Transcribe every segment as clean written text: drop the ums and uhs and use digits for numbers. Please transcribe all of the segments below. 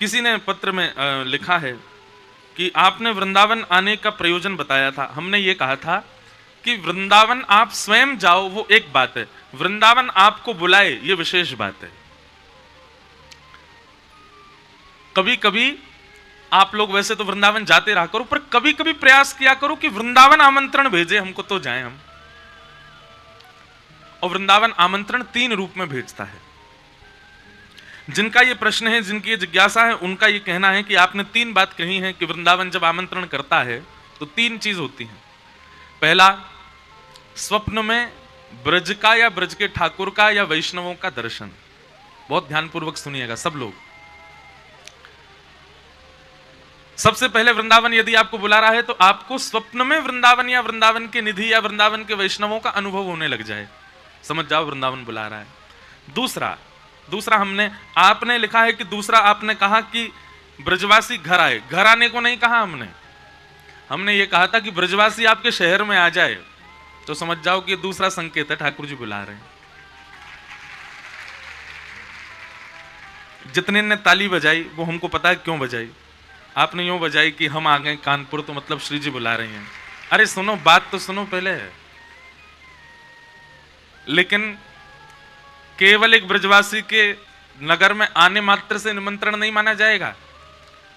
किसी ने पत्र में लिखा है कि आपने वृंदावन आने का प्रयोजन बताया था। हमने ये कहा था कि वृंदावन आप स्वयं जाओ वो एक बात है, वृंदावन आपको बुलाए ये विशेष बात है। कभी कभी आप लोग वैसे तो वृंदावन जाते रहा करो, पर कभी कभी प्रयास किया करो कि वृंदावन आमंत्रण भेजे हमको तो जाएं हम। और वृंदावन आमंत्रण 3 रूप में भेजता है। जिनका ये प्रश्न है, जिनकी ये जिज्ञासा है, उनका ये कहना है कि आपने 3 बात कही है कि वृंदावन जब आमंत्रण करता है तो 3 चीज होती हैं। पहला, स्वप्न में ब्रज का या ब्रज के ठाकुर का या वैष्णवों का दर्शन। बहुत ध्यानपूर्वक सुनिएगा सब लोग। सबसे पहले वृंदावन यदि आपको बुला रहा है तो आपको स्वप्न में वृंदावन या वृंदावन के निधि या वृंदावन के वैष्णवों का अनुभव होने लग जाए, समझ जाओ वृंदावन बुला रहा है। दूसरा आपने लिखा है कि दूसरा आपने कहा कि ब्रजवासी घर आए। घर आने को नहीं कहा हमने ये कहा था कि ब्रजवासी आपके शहर में आ जाए, तो समझ जाओ कि दूसरा संकेत है, ठाकुर जी बुला रहे हैं। जितने ने ताली बजाई वो हमको पता है क्यों बजाई। आपने यूं बजाई कि हम आ गए कानपुर, तो मतलब श्री जी बुला रहे हैं। अरे सुनो, बात तो सुनो पहले। लेकिन केवल एक ब्रजवासी के नगर में आने मात्र से निमंत्रण नहीं माना जाएगा।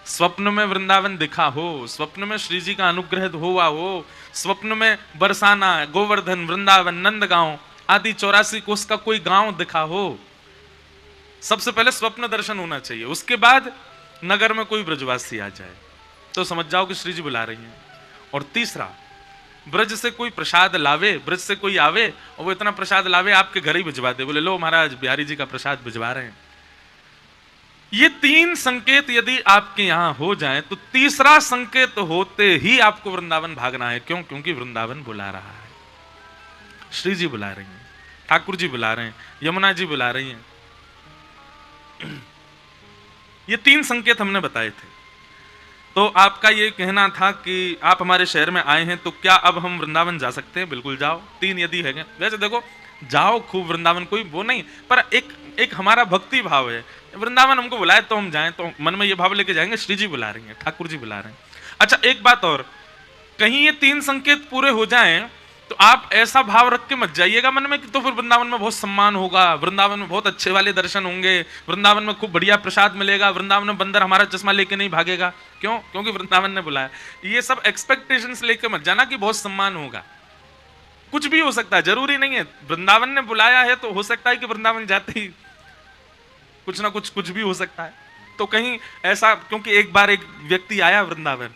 स्वप्न में वृंदावन दिखा हो, स्वप्न में श्री जी का अनुग्रह हुआ हो, स्वप्न में बरसाना, गोवर्धन, वृंदावन, नंदगांव आदि 84 कोस का कोई गांव दिखा हो, सबसे पहले स्वप्न दर्शन होना चाहिए। उसके बाद नगर में कोई ब्रजवासी आ जाए तो समझ जाओ कि श्री जी बुला रही हैं। और तीसरा, ब्रज से कोई प्रसाद लावे, ब्रज से कोई आवे और वो इतना प्रसाद लावे आपके घर ही भिजवा दे, बोले लो महाराज बिहारी जी का प्रसाद भिजवा रहे हैं। ये 3 संकेत यदि आपके यहां हो जाएं तो तीसरा संकेत होते ही आपको वृंदावन भागना है। क्यों? क्योंकि वृंदावन बुला रहा है, श्री जी बुला रही हैं, ठाकुर जी बुला रहे हैं, यमुना जी बुला रही हैं। ये 3 संकेत हमने बताए थे। तो आपका ये कहना था कि आप हमारे शहर में आए हैं तो क्या अब हम वृंदावन जा सकते हैं? बिल्कुल जाओ। 3 यदि है, वैसे देखो जाओ खूब वृंदावन, कोई वो नहीं, पर एक हमारा भक्ति भाव है, वृंदावन हमको बुलाए तो हम जाएं, तो मन में ये भाव लेके जाएंगे श्री जी बुला रही हैं, ठाकुर जी बुला रहे हैं। अच्छा एक बात और, कहीं ये 3 संकेत पूरे हो जाएं तो आप ऐसा भाव रख के मत जाइएगा मन में कि तो फिर वृंदावन में बहुत सम्मान होगा, वृंदावन में बहुत अच्छे वाले दर्शन होंगे, वृंदावन में खूब बढ़िया प्रसाद मिलेगा, वृंदावन में बंदर हमारा चश्मा लेके नहीं भागेगा। क्यों? क्योंकि वृंदावन ने बुलाया। ये सब एक्सपेक्टेशंस लेके मत जाना कि बहुत सम्मान होगा। कुछ भी हो सकता है, जरूरी नहीं है। वृंदावन ने बुलाया है तो हो सकता है कि वृंदावन जाते ही कुछ ना कुछ भी हो सकता है। तो कहीं ऐसा, क्योंकि एक बार एक व्यक्ति आया वृंदावन,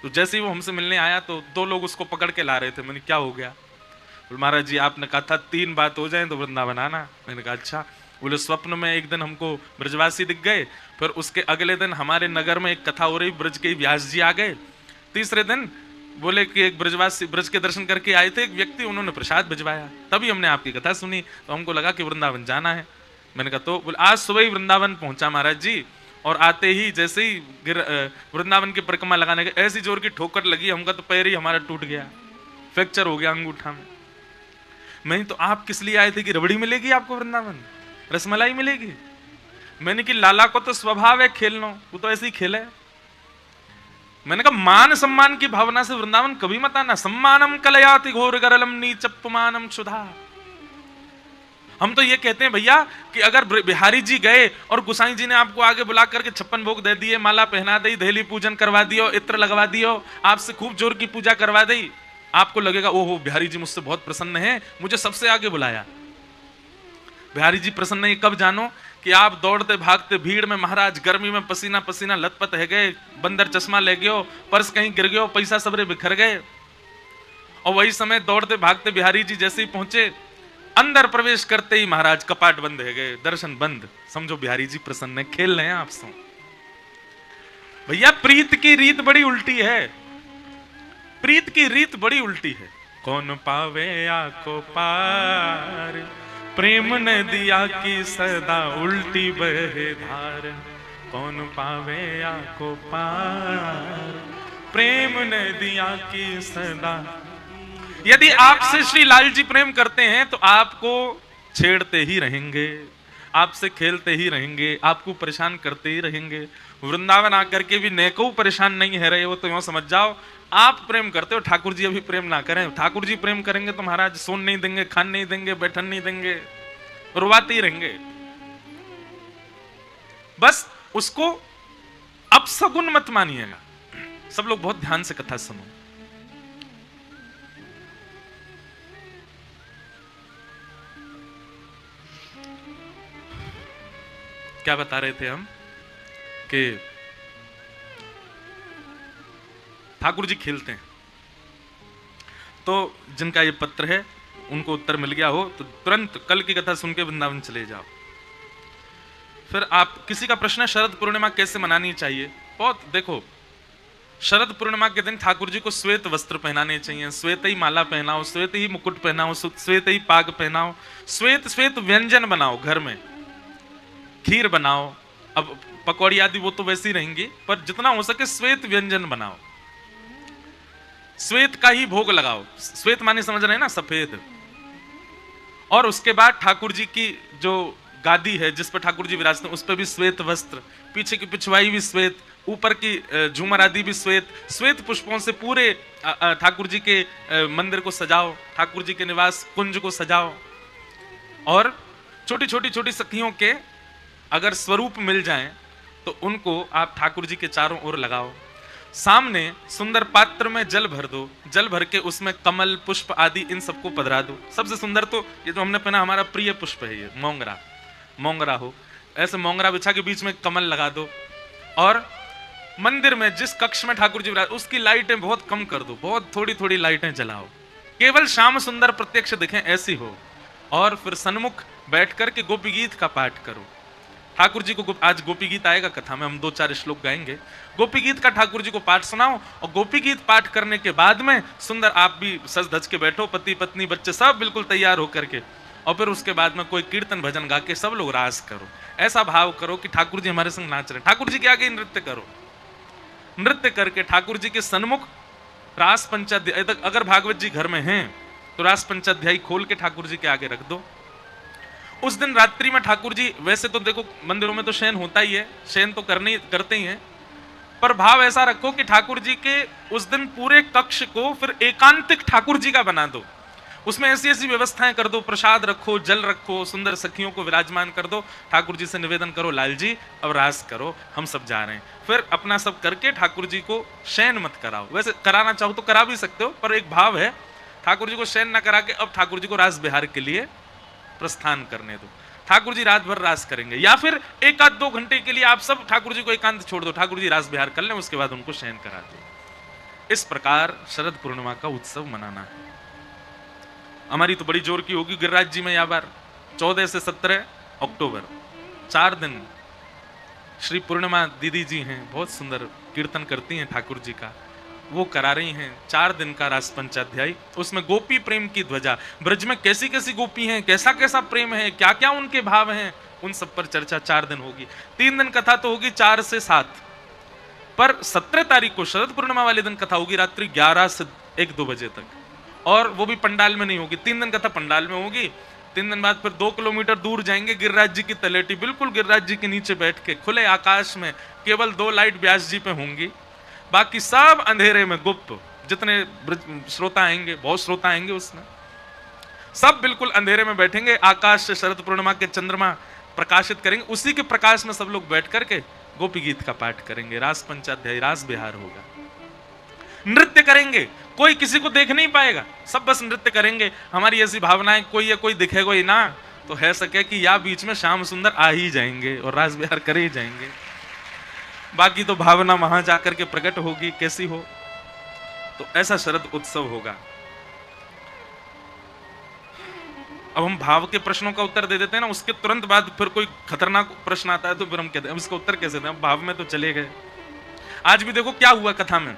तो जैसे ही वो हमसे मिलने आया तो 2 लोग उसको पकड़ के ला रहे थे। मैंने क्या हो गया? बोले महाराज जी आपने कहा था 3 बात हो जाए तो वृंदावन आना। मैंने कहा अच्छा। बोले स्वप्न में एक दिन हमको ब्रजवासी दिख गए, फिर उसके अगले दिन हमारे नगर में एक कथा हो रही, ब्रज के व्यास जी आ गए। तीसरे दिन बोले कि एक ब्रजवासी ब्रज के दर्शन करके आए थे एक व्यक्ति, उन्होंने प्रसाद भिजवाया, तभी हमने आपकी कथा सुनी, तो हमको लगा कि वृंदावन जाना है। मैंने कहा तो बोले आज सुबह ही वृंदावन पहुंचा महाराज जी, और आते ही जैसे ही वृंदावन की परिक्रमा लगाने के ऐसी जोर की ठोकर लगी हमका तो पैर ही हमारा टूट गया, फ्रैक्चर हो गया अंगूठा में। मैं तो आप किस लिए आए थे कि रबड़ी मिलेगी आपको वृंदावन, रसमलाई मिलेगी? मैंने कि लाला को तो स्वभाव है खेलना, वो तो ऐसे ही खेले। मैंने कहा मान सम्मान की भावना से वृंदावन कभी मत आना। सम्मानम कलयाति घोर गरलम नीचपमानम क्षुधा। हम तो ये कहते हैं भैया कि अगर बिहारी जी गए और गुसाई जी ने आपको आगे बुला करके 56 भोग दे दिए, माला पहना दी, दहली पूजन करवा दियो, इत्र लगवा दियो, आपसे खूब जोर की पूजा करवा दी, आपको लगेगा ओहो बिहारी जी मुझसे बहुत प्रसन्न है, मुझे सबसे आगे बुलाया। बिहारी जी प्रसन्न है कब जानो? कि आप दौड़ते भागते भीड़ में महाराज गर्मी में पसीना पसीना लथपथ है गए, बंदर चश्मा ले गयो, पर्स कहीं गिर गयो, पैसा सबरे बिखर गए, और वही समय दौड़ते भागते बिहारी जी जैसे ही पहुंचे, अंदर प्रवेश करते ही महाराज कपाट बंद है गए, दर्शन बंद। समझो बिहारी जी प्रसन्न है, खेल रहे हैं आपसे। भैया प्रीत की रीत बड़ी उल्टी है, प्रीत की रीत बड़ी उल्टी है। कौन पावे आको पार, प्रेम ने दिया की सदा उल्टी बहे धार। कौन पावे आको पार, प्रेम ने दिया की सदा। यदि आपसे श्री लाल जी प्रेम करते हैं तो आपको छेड़ते ही रहेंगे, आपसे खेलते ही रहेंगे, आपको परेशान करते ही रहेंगे। वृंदावन आकर के भी नेको परेशान नहीं है रहे हो, तो यूं समझ जाओ आप प्रेम करते हो, ठाकुर जी अभी प्रेम ना करें। ठाकुर जी प्रेम करेंगे तो महाराज सोन नहीं देंगे, खान नहीं देंगे, बैठन नहीं देंगे, रुवाते ही रहेंगे। बस उसको अपसगुन मत मानिएगा। सब लोग बहुत ध्यान से कथा सुनो। क्या बता रहे थे हम कि ठाकुर जी खेलते हैं, तो जिनका ये पत्र है उनको उत्तर मिल गया हो तो तुरंत कल की कथा सुन के वृंदावन चले जाओ। फिर आप किसी का प्रश्न है शरद पूर्णिमा कैसे मनानी चाहिए। बहुत देखो, शरद पूर्णिमा के दिन ठाकुर जी को श्वेत वस्त्र पहनाने चाहिए, श्वेत ही माला पहनाओ, श्वेत ही मुकुट पहनाओ, श्वेत ही पाग पहनाओ, श्वेत श्वेत व्यंजन बनाओ, घर में खीर बनाओ। अब पकौड़ी आदि वो तो वैसी रहेंगी, पर जितना हो सके श्वेत व्यंजन बनाओ, श्वेत का ही भोग लगाओ। श्वेत माने समझ रहे हैं ना, सफेद। और उसके बाद ठाकुर जी की जो गादी है जिस पर ठाकुर जी विराजते हैं उस पर भी श्वेत वस्त्र, पीछे की पिछवाई भी श्वेत, ऊपर की झूमर आदि भी श्वेत, श्वेत पुष्पों से पूरे ठाकुर जी के मंदिर को सजाओ, ठाकुर जी के निवास कुंज को सजाओ। और छोटी छोटी छोटी सखियों के अगर स्वरूप मिल जाएं तो उनको आप ठाकुर जी के चारों ओर लगाओ। सामने सुंदर पात्र में जल भर दो, जल भर के उसमें कमल पुष्प आदि इन सबको पधरा दो। सबसे सुंदर तो ये जो हमने पहना हमारा प्रिय पुष्प है, ये मोंगरा, मोंगरा हो, ऐसे मोंगरा बिछा के बीच में कमल लगा दो। और मंदिर में जिस कक्ष में ठाकुर जी विराज उसकी लाइटें बहुत कम कर दो, बहुत थोड़ी थोड़ी लाइटें जलाओ, केवल श्याम सुंदर प्रत्यक्ष दिखें ऐसी हो। और फिर सन्मुख बैठ कर के गोपी गीत का पाठ करो। ठाकुर जी को आज गोपी गीत आएगा कथा में, हम 2-4 श्लोक गाएंगे। गोपी गीत का ठाकुर जी को पाठ सुनाओ और गोपी गीत पाठ करने के बाद में सुंदर आप भी सज धज के बैठो, पति पत्नी बच्चे सब बिल्कुल तैयार होकर के, और फिर उसके बाद में कोई कीर्तन भजन गा के सब लोग रास करो। ऐसा भाव करो कि ठाकुर जी हमारे संग नाच रहे, ठाकुर जी के आगे नृत्य करो। नृत्य करके ठाकुर जी के सन्मुख रास पंचाध्याय, अगर भागवत जी घर में हैं तो रास पंचाध्यायी खोल के ठाकुर जी के आगे रख दो। उस दिन रात्रि में ठाकुर जी, वैसे तो देखो मंदिरों में तो शयन होता ही है, शयन तो करते ही हैं, पर भाव ऐसा रखो कि ठाकुर जी के उस दिन पूरे कक्ष को फिर एकांतिक ठाकुर जी का बना दो। उसमें ऐसी ऐसी व्यवस्थाएं कर दो, प्रसाद रखो, जल रखो, सुंदर सखियों को विराजमान कर दो। ठाकुर जी से निवेदन करो, लाल जी अब रास करो, हम सब जा रहे हैं। फिर अपना सब करके ठाकुर जी को शयन मत कराओ। वैसे कराना चाहो तो करा भी सकते हो, पर एक भाव है ठाकुर जी को शयन ना करा के अब ठाकुर जी को रास बिहार के लिए प्रस्थान करने दो। ठाकुर जी रात भर रास करेंगे, या फिर 1-2 घंटे के लिए आप सब ठाकुर जी को एकांत छोड़ दो, ठाकुर जी रास बिहार कर लें, उसके बाद उनको शयन करा दो। इस प्रकार शरद पूर्णिमा का उत्सव मनाना है। हमारी तो बड़ी जोर की होगी गिरिराज जी में या बार 14 से 17 अक्टूबर 4 दिन। श्री पूर्णिमा दीदी जी हैं, बहुत सुंदर कीर्तन करती हैं ठाकुर जी का, वो करा रही हैं 4 दिन का रास पंचाध्यायी। उसमें गोपी प्रेम की ध्वजा, ब्रज में कैसी कैसी गोपी हैं, कैसा कैसा प्रेम है, क्या क्या उनके भाव हैं, उन सब पर चर्चा 4 दिन होगी। 3 दिन कथा तो होगी 4 से 7, पर 17 तारीख को शरद पूर्णिमा वाले दिन कथा होगी रात्रि 11 से 1-2 बजे तक, और वो भी पंडाल में नहीं होगी। 3 दिन कथा पंडाल में होगी, 3 दिन बाद फिर 2 किलोमीटर दूर जाएंगे गिरिराज जी की तलेटी, बिल्कुल गिरिराज जी के नीचे बैठ के खुले आकाश में, केवल 2 लाइट व्यास जी पे होंगी, बाकी सब अंधेरे में गुप्त। जितने श्रोता आएंगे, बहुत श्रोता आएंगे उसमें, सब बिल्कुल अंधेरे में बैठेंगे। आकाश से शरद पूर्णिमा के चंद्रमा प्रकाशित करेंगे, उसी के प्रकाश में सब लोग बैठ करके गोपी गीत का पाठ करेंगे, रास पंचाध्याय, रास बिहार होगा। नृत्य करेंगे, कोई किसी को देख नहीं पाएगा, सब बस नृत्य करेंगे। हमारी ऐसी भावना है कोई या कोई दिखेगा ही ना, तो है सके कि या बीच में श्याम सुंदर आ ही जाएंगे और रास बिहार करे ही जाएंगे। बाकी तो भावना वहां जाकर के प्रकट होगी कैसी हो। तो ऐसा शरद उत्सव होगा। अब हम भाव के प्रश्नों का उत्तर दे देते हैं ना, उसके तुरंत बाद फिर कोई खतरनाक प्रश्न आता है तो फिर हम कहते हैं इसका उत्तर कैसे दें, भाव में तो चले गए। आज भी देखो क्या हुआ कथा में,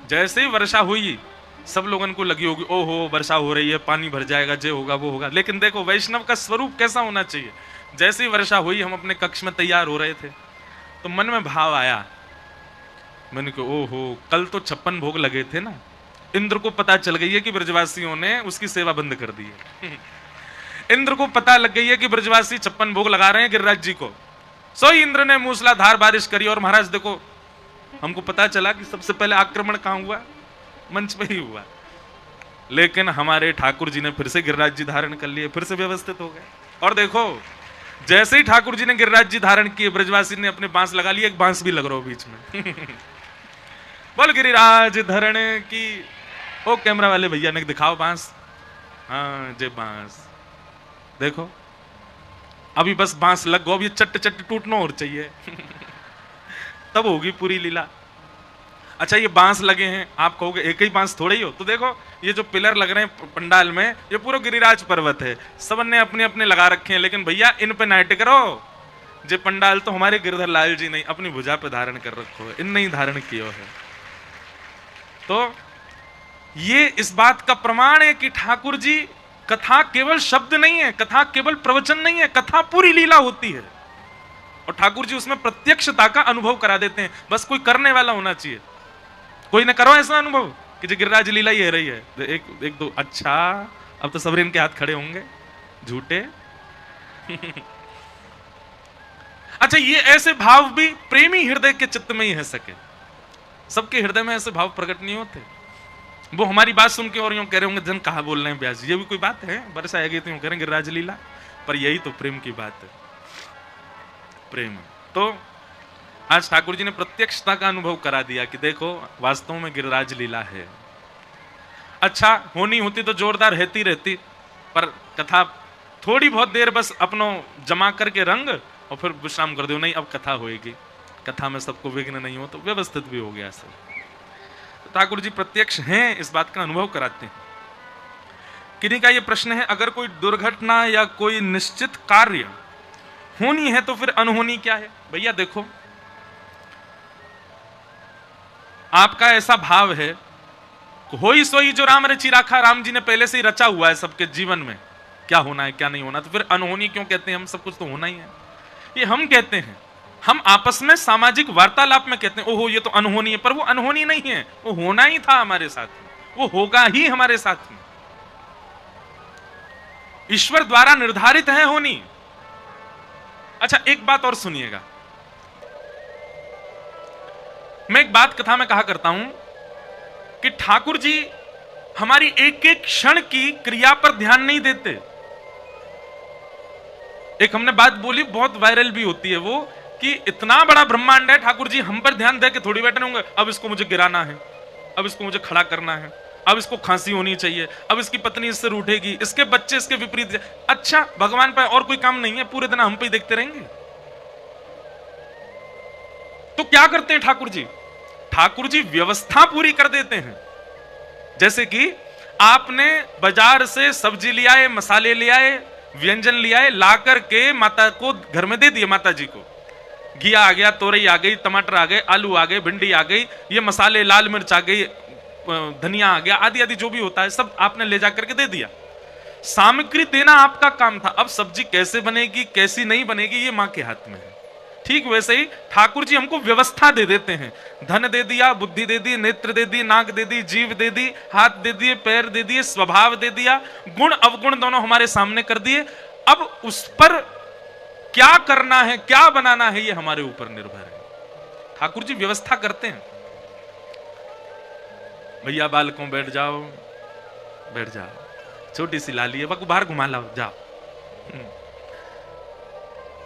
जैसे ही वर्षा हुई सब लोगों को लगी होगी ओहो वर्षा हो रही है, पानी भर जाएगा, जे होगा वो होगा। लेकिन देखो वैष्णव का स्वरूप कैसा होना चाहिए। जैसे ही वर्षा हुई, हम अपने कक्ष में तैयार हो रहे थे तो मन में भाव आया, मैंने कहा ओहो कल तो 56 भोग लगे थे ना, इंद्र को पता चल गई है कि ब्रजवासियों ने उसकी सेवा बंद कर दी है। इंद्र को पता लग गई है कि ब्रजवासी 56 भोग लगा रहे हैं गिरिराज जी को। सो इंद्र ने मूसलाधार बारिश करी और महाराज देखो हमको पता चला कि सबसे पहले आक्रमण कहां हुआ, मंच पे ही हुआ। लेकिन हमारे ठाकुर जी ने फिर से गिरिराज जी धारण कर लिए, फिर से व्यवस्थित हो गए। और देखो जैसे ही ठाकुर जी ने गिरिराज जी धारण किए, ब्रजवासी ने अपने बांस लगा लिए, एक बांस भी लग रहा हो बीच में। बोल गिरिराज धरण की। ओ कैमरा वाले भैया ने दिखाओ बांस। हाँ जे बांस देखो, अभी बस बांस लग गो, अब ये चट चट टूटना और चाहिए। तब होगी पूरी लीला। अच्छा ये बांस लगे हैं, आप कहोगे एक ही बांस थोड़े ही हो, तो देखो ये जो पिलर लग रहे हैं पंडाल में, ये पूरा गिरिराज पर्वत है, सबने अपने अपने लगा रखे हैं। लेकिन भैया इन पे नाइट करो, जे पंडाल तो हमारे गिरधर लाल जी नहीं अपनी भुजा पे धारण कर रखो है, इन नहीं धारण किया है। तो ये इस बात का प्रमाण है कि ठाकुर जी, कथा केवल शब्द नहीं है, कथा केवल प्रवचन नहीं है, कथा पूरी लीला होती है। और ठाकुर जी उसमें प्रत्यक्षता का अनुभव करा देते हैं, बस कोई करने वाला होना चाहिए। कोई ने करो ऐसा अनुभव कि जो गिरिराज लीला ही है रही है, एक दो, अच्छा अब तो सबरे इनके हाथ खड़े होंगे झूठे। अच्छा ये ऐसे भाव भी प्रेमी हृदय के चित्त में ही है सके, सबके हृदय में ऐसे भाव प्रकट नहीं होते। वो हमारी बात सुन के और यूं कह रहे होंगे जन कहा बोल रहे हैं ब्यास, ये भी कोई बात है? बरसा आएगी तो यूं कह रहे हैं गिरिराज लीला, पर यही तो प्रेम की बात है, प्रेम। तो आज ठाकुर जी ने प्रत्यक्षता का अनुभव करा दिया कि देखो वास्तव में गिरिराज लीला है। अच्छा होनी होती तो जोरदार रहती, पर कथा थोड़ी बहुत देर बस अपनो जमा करके रंग और फिर विश्राम कर दो, नहीं अब कथा होएगी, कथा में सबको विघ्न नहीं हो, तो व्यवस्थित भी हो गया सब। तो ठाकुर जी प्रत्यक्ष हैं, इस बात का अनुभव कराते हैं। किन्हीं का यह प्रश्न है, अगर कोई दुर्घटना या कोई निश्चित कार्य होनी है तो फिर अनहोनी क्या है? भैया देखो आपका ऐसा भाव है, होई सोई जो राम रची राखा, राम जी ने पहले से ही रचा हुआ है सबके जीवन में क्या होना है क्या नहीं होना, तो फिर अनहोनी क्यों कहते हैं? हम सब कुछ तो होना ही है। ये हम कहते हैं, हम आपस में सामाजिक वार्तालाप में कहते हैं ओहो ये तो अनहोनी है, पर वो अनहोनी नहीं है, वो होना ही था हमारे साथ में, वो होगा ही हमारे साथ में, ईश्वर द्वारा निर्धारित है होनी। अच्छा एक बात और सुनिएगा, मैं एक बात कथा में कहा करता हूं कि ठाकुर जी हमारी एक एक क्षण की क्रिया पर ध्यान नहीं देते। एक हमने बात बोली बहुत वायरल भी होती है वो, कि इतना बड़ा ब्रह्मांड है, ठाकुर जी हम पर ध्यान दे के थोड़ी बैठे होंगे, अब इसको मुझे गिराना है, अब इसको मुझे खड़ा करना है, अब इसको खांसी होनी चाहिए, अब इसकी पत्नी इससे रूठेगी, इसके बच्चे इसके विपरीत। अच्छा भगवान पर और कोई काम नहीं है, पूरे दिन हम पे ही देखते रहेंगे? तो क्या करते हैं ठाकुर जी? ठाकुर जी व्यवस्था पूरी कर देते हैं। जैसे कि आपने बाजार से सब्जी ले आए, मसाले ले आए, व्यंजन ले आए, ला करके माता को घर में दे दिए, माता जी को घिया आ गया, तोरई आ गई, टमाटर आ गए, आलू आ गए, भिंडी आ गई, ये मसाले, लाल मिर्च आ गई, धनिया आ गया, आदि आदि जो भी होता है सब आपने ले जाकर के दे दिया। सामग्री देना आपका काम था। अब सब्जी कैसे बनेगी कैसी नहीं बनेगी ये मां के हाथ में है। ठीक वैसे ही ठाकुर जी हमको व्यवस्था दे देते हैं, धन दे दिया, बुद्धि दे दी, नेत्र दे दी, नाक दे दी, जीव दे दी, हाथ दे दिए, पैर दे दिए, स्वभाव दे दिया, गुण अवगुण दोनों हमारे सामने कर दिए। अब उस पर क्या करना है क्या बनाना है ये हमारे ऊपर निर्भर है। ठाकुर जी व्यवस्था करते हैं, भैया बालकों बैठ जाओ, बैठ जाओ, छोटी सी लाली है वह बाहर घुमा लाओ, जाओ।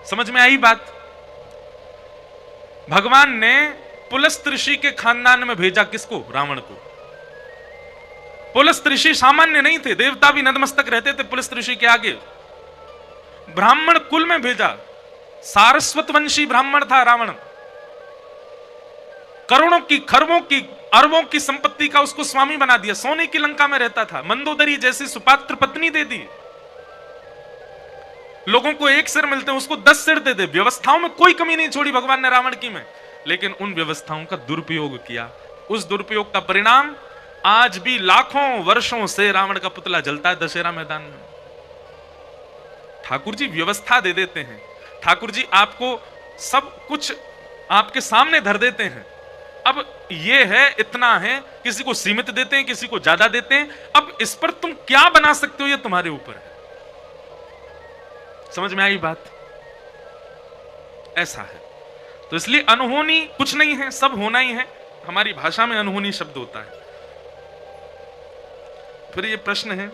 समझ में आई बात? भगवान ने पुलस्त्य ऋषि के खानदान में भेजा किसको? रावण को। पुलस्त्य ऋषि सामान्य नहीं थे, देवता भी नतमस्तक रहते थे पुलस्त्य ऋषि के आगे। ब्राह्मण कुल में भेजा, सारस्वत वंशी ब्राह्मण था रावण। करोड़ों की, खरबों की, अरबों की संपत्ति का उसको स्वामी बना दिया, सोने की लंका में रहता था, मंदोदरी जैसी सुपात्र पत्नी दे दी, लोगों को एक सिर मिलते हैं उसको 10 सिर दे दे। व्यवस्थाओं में कोई कमी नहीं छोड़ी भगवान ने रावण की में, लेकिन उन व्यवस्थाओं का दुरुपयोग किया। उस दुरुपयोग का परिणाम आज भी लाखों वर्षों से रावण का पुतला जलता है दशहरा मैदान में। ठाकुर जी व्यवस्था दे देते हैं, ठाकुर जी आपको सब कुछ आपके सामने धर देते हैं। अब ये है, इतना है, किसी को सीमित देते हैं, किसी को ज्यादा देते हैं। अब इस पर तुम क्या बना सकते हो ये तुम्हारे ऊपर है। समझ में आई बात? ऐसा है। तो इसलिए अनहोनी कुछ नहीं है, सब होना ही है। हमारी भाषा में अनहोनी शब्द होता है। फिर ये प्रश्न है,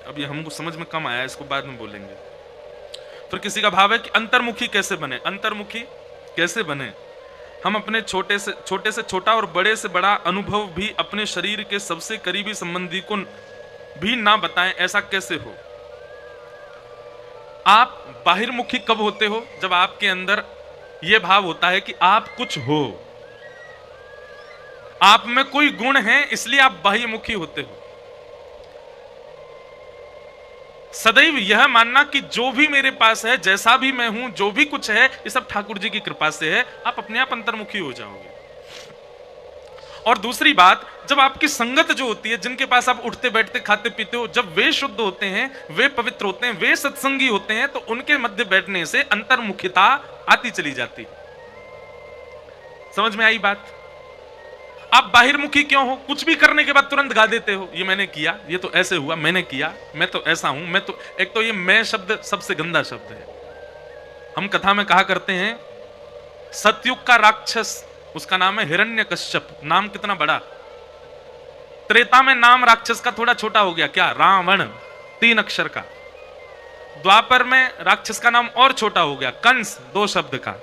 अब ये हमको समझ में कम आया, इसको बाद में बोलेंगे। फिर किसी का भाव है कि अंतर्मुखी कैसे बने? अंतर्मुखी कैसे बने? हम अपने छोटे से छोटा और बड़े से बड़ा अनुभव भी अपने शरीर के सबसे करीबी संबंधी को भी ना बताएं, ऐसा कैसे हो? आप बाहिर्मुखी कब होते हो? जब आपके अंदर यह भाव होता है कि आप कुछ हो, आप में कोई गुण है, इसलिए आप बाह्यमुखी होते हो। सदैव यह मानना कि जो भी मेरे पास है, जैसा भी मैं हूं, जो भी कुछ है, ये सब ठाकुर जी की कृपा से है, आप अपने आप अंतर्मुखी हो जाओगे। और दूसरी बात, जब आपकी संगत जो होती है, जिनके पास आप उठते बैठते खाते पीते हो, जब वे शुद्ध होते हैं, वे पवित्र होते हैं, वे सत्संगी होते हैं, तो उनके मध्य बैठने से अंतर्मुखिता आती चली जाती। समझ में आई बात? आप बाहिर्मुखी क्यों हो? कुछ भी करने के बाद तुरंत गा देते हो, ये मैंने किया, ये तो ऐसे हुआ, मैंने किया, मैं तो ऐसा हूं, मैं तो। एक तो ये मैं शब्द सबसे गंदा शब्द है। हम कथा में कहा करते हैं, सतयुग का राक्षस, उसका नाम है हिरण्यकश्यप। नाम कितना बड़ा! त्रेता में नाम राक्षस का थोड़ा छोटा हो गया, क्या? रावण, 3 अक्षर का। द्वापर में राक्षस का नाम और छोटा हो गया, कंस, 2 शब्द का।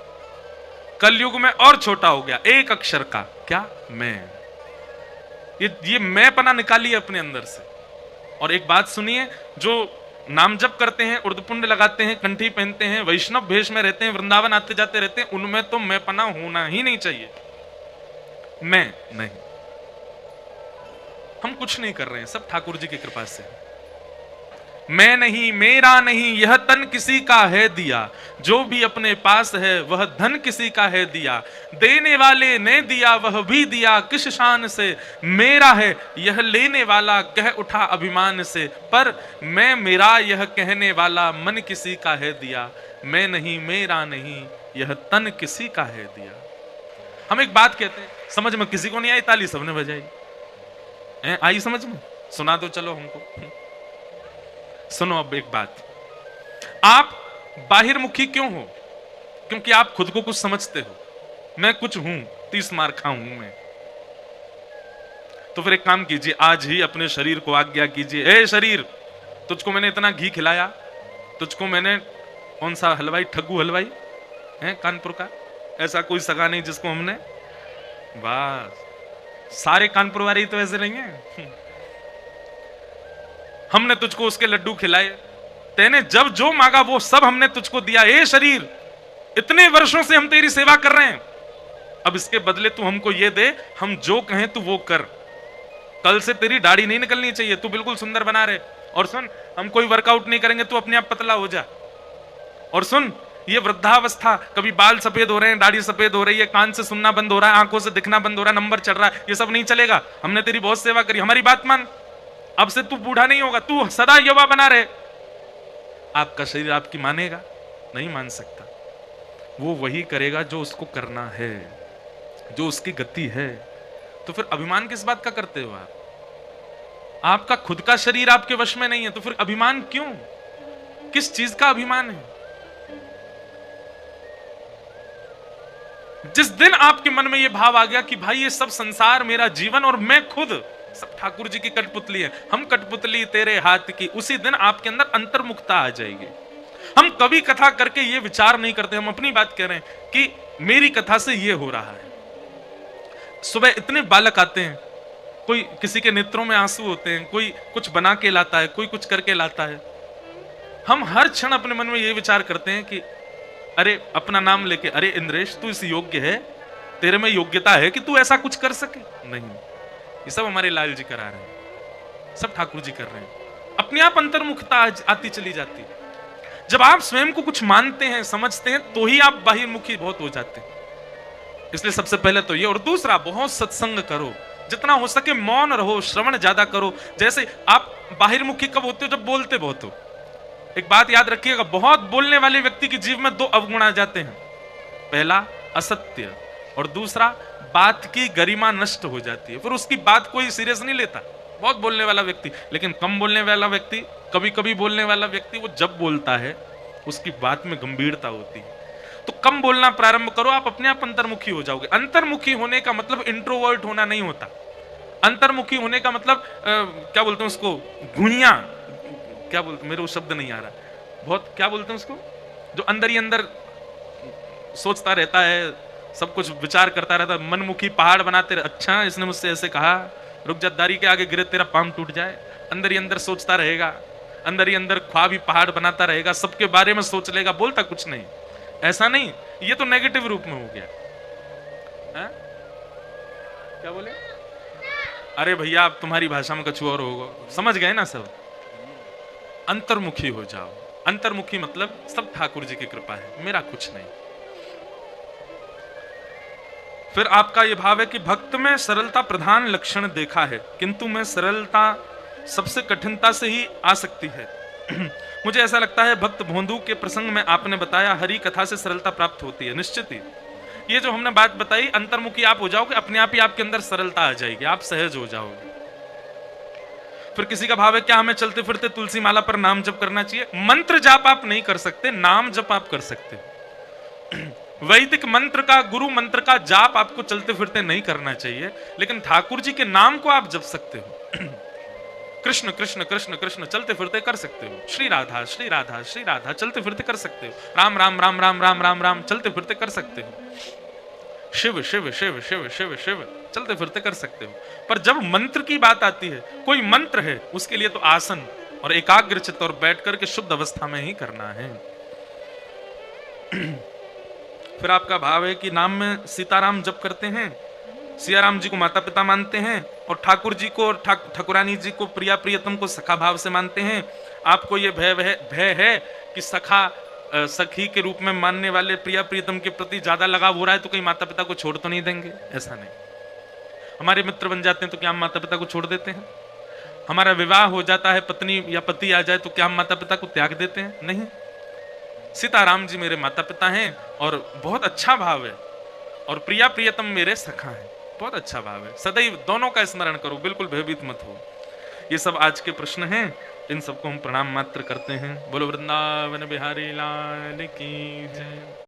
कलयुग में और छोटा हो गया, 1 अक्षर का, क्या? मैं। ये मैं पना निकालिए अपने अंदर से। और एक बात सुनिए, जो नाम जप करते हैं, उर्दपुंड लगाते हैं, कंठी पहनते हैं, वैष्णव भेष में रहते हैं, वृंदावन आते जाते रहते हैं, उनमें तो मैं पना होना ही नहीं चाहिए। मैं नहीं, हम कुछ नहीं कर रहे हैं, सब ठाकुर जी की कृपा से। मैं नहीं, मेरा नहीं, यह तन किसी का है दिया, जो भी अपने पास है वह धन किसी का है दिया। देने वाले ने दिया वह भी दिया, किस शान से मेरा है यह लेने वाला, कह उठा अभिमान से। पर मैं मेरा यह कहने वाला, मन किसी का है दिया। मैं नहीं, मेरा नहीं, यह तन किसी का है दिया। हम एक बात कहते हैं, समझ में किसी को नहीं आई, ताली सबने बजाई। आई समझ में? सुना दो चलो हमको। सुनो अब एक बात, आप बाहिर्मुखी क्यों हो? क्योंकि आप खुद को कुछ समझते हो, मैं कुछ हूं, 30 मार खाऊं मैं। तो फिर एक काम कीजिए, आज ही अपने शरीर को आज्ञा कीजिए, ए शरीर, तुझको मैंने इतना घी खिलाया, तुझको मैंने, कौन सा हलवाई, ठग्गू हलवाई है कानपुर का, ऐसा कोई सगा नहीं जिसको हमने, बस सारे कानपुर वाले ही तो ऐसे नहीं है। हमने तुझको उसके लड्डू खिलाए, तेने जब जो मांगा वो सब हमने तुझको दिया। ए शरीर, इतने वर्षों से हम तेरी सेवा कर रहे हैं, अब इसके बदले तू हमको ये दे, हम जो कहें तू वो कर। कल से तेरी दाढ़ी नहीं निकलनी चाहिए, तू बिल्कुल सुंदर बना रहे। और सुन, हम कोई वर्कआउट नहीं करेंगे, तू अपने आप पतला हो जा। और सुन, ये वृद्धावस्था, कभी बाल सफेद हो रहे हैं, दाढ़ी सफेद हो रही है, कान से सुनना बंद हो रहा है, आंखों से दिखना बंद हो रहा है, नंबर चढ़ रहा है, ये सब नहीं चलेगा। हमने तेरी बहुत सेवा करी, हमारी बात मान, अब से तू बूढ़ा नहीं होगा, तू सदा युवा बना रहे। आपका शरीर आपकी मानेगा? नहीं मान सकता। वो वही करेगा जो उसको करना है, जो उसकी गति है। तो फिर अभिमान किस बात का करते हो आप? आपका खुद का शरीर आपके वश में नहीं है, तो फिर अभिमान क्यों? किस चीज का अभिमान है? जिस दिन आपके मन में यह भाव आ गया कि भाई ये सब संसार मेरा जीवन और मैं खुद सब ठाकुर जी की कठपुतली है, हम कठपुतली तेरे हाथ की, उसी दिन आपके अंदर अंतर्मुखता आ जाएगी। हम कभी कथा करके ये विचार नहीं करते, हम अपनी बात कह रहे हैं कि मेरी कथा से ये हो रहा है। सुबह इतने बालक आते हैं, कोई किसी के नेत्रों में आंसू होते हैं, कोई कुछ बना के लाता है, कोई कुछ करके लाता है। हम हर क्षण अपने मन में ये विचार करते हैं कि अरे अपना नाम लेके, अरे इंद्रेश तू इस योग्य है, तेरे में योग्यता है कि तू ऐसा कुछ कर सके? नहीं, ये सब हमारे लाल जी करा रहे हैं, सब ठाकुर जी कर रहे हैं। अपने आप अंतर्मुखता आती चली जाती है। जब आप स्वयं को कुछ मानते हैं, समझते हैं, तो ही आप बाहिर्मुखी बहुत हो जाते हैं। इसलिए सबसे पहले तो ये, और दूसरा बहुत सत्संग करो, जितना हो सके मौन रहो, श्रवण ज्यादा करो। जैसे आप बाहिर्मुखी कब होते हो? जब बोलते बहुत हो। एक बात याद रखिएगा, बहुत बोलने वाले व्यक्ति की जीव में 2 अवगुण आ जाते हैं। पहला असत्य, और दूसरा बात की गरिमा नष्ट हो जाती है, फिर उसकी बात कोई सीरियस नहीं लेता। बहुत बोलने वाला व्यक्ति, लेकिन कम बोलने वाला व्यक्ति, कभी कभी बोलने वाला व्यक्ति, वो जब बोलता है उसकी बात में गंभीरता होती है। तो कम बोलना प्रारंभ करो, आप अपने आप अंतर्मुखी हो जाओगे। अंतर्मुखी होने का मतलब इंट्रोवर्ट होना नहीं होता। अंतर्मुखी होने का मतलब क्या बोलते हैं उसको, घुइयां, क्या बोलते, मेरे वो शब्द नहीं आ रहा, बहुत क्या बोलते हैं उसको, जो अंदर ही अंदर सोचता रहता है, सब कुछ विचार करता रहता है, मनमुखी पहाड़ बनाते रहे। अच्छा इसने मुझसे ऐसे कहा, रुक जा, दारी के आगे गिरे तेरा पांव टूट जाए। अंदर ही अंदर सोचता रहेगा, अंदर ही अंदर ख्वाब ही पहाड़ बनाता रहेगा, सबके बारे में सोच लेगा, बोलता कुछ नहीं। ऐसा नहीं, ये तो नेगेटिव रूप में हो गया है? क्या बोले? अरे भैया आप तुम्हारी भाषा में कुछ और होगा, समझ गए ना सब। अंतर्मुखी हो जाओ। अंतर्मुखी मतलब सब ठाकुर जी की कृपा है, मेरा कुछ नहीं। फिर आपका यह भाव है कि भक्त में सरलता प्रधान लक्षण देखा है, किंतु में सरलता सबसे कठिनता से ही आ सकती है। मुझे ऐसा लगता है भक्त भोंदू के प्रसंग में आपने बताया हरि कथा से सरलता प्राप्त होती है। निश्चित ही ये जो हमने बात बताई, अंतर्मुखी आप हो जाओगे, अपने आप ही आपके अंदर सरलता आ जाएगी, आप सहज हो जाओगे। फिर किसी का भाव है क्या हमें चलते फिरते तुलसी माला पर नाम जप करना चाहिए? मंत्र जाप आप नहीं कर सकते, नाम जप आप कर सकते हो। वैदिक मंत्र का, गुरु मंत्र का जाप आपको चलते फिरते नहीं करना चाहिए, लेकिन ठाकुर जी के नाम को आप जप सकते हो। कृष्ण कृष्ण कृष्ण कृष्ण चलते फिरते कर सकते हो, श्री राधा श्री राधा श्री राधा चलते फिरते कर सकते हो, राम राम राम राम राम राम राम चलते फिरते कर सकते हो, शिव शिव शिव शिव शिव शिव चलते फिरते कर सकते हो। पर जब मंत्र की बात आती है, कोई मंत्र है, उसके लिए तो आसन और एकाग्र चित्त और बैठ करके शुद्ध अवस्था में ही करना है। फिर आपका भाव है कि नाम में सीताराम जप करते हैं, सियाराम जी को माता पिता मानते हैं, और ठाकुर जी को और ठाकुरानी जी को प्रिया प्रियतम को सखा भाव से मानते हैं। आपको ये भय है कि सखा सखी के रूप में मानने वाले प्रिया प्रियतम के प्रति ज्यादा लगाव हो रहा है तो कहीं माता पिता को छोड़ तो नहीं देंगे? ऐसा नहीं। हमारे मित्र बन जाते हैं तो क्या हम माता पिता को छोड़ देते हैं? हमारा विवाह हो जाता है, पत्नी या पति आ जाए तो क्या हम माता पिता को त्याग देते हैं? नहीं। सीताराम जी मेरे माता पिता हैं और बहुत अच्छा भाव है, और प्रिया प्रियतम मेरे सखा हैं, बहुत अच्छा भाव है। सदैव दोनों का स्मरण करो, बिल्कुल भयभीत मत हो। ये सब आज के प्रश्न हैं, इन सबको हम प्रणाम मात्र करते हैं। बोलो वृंदावन बिहारी लाल की जय।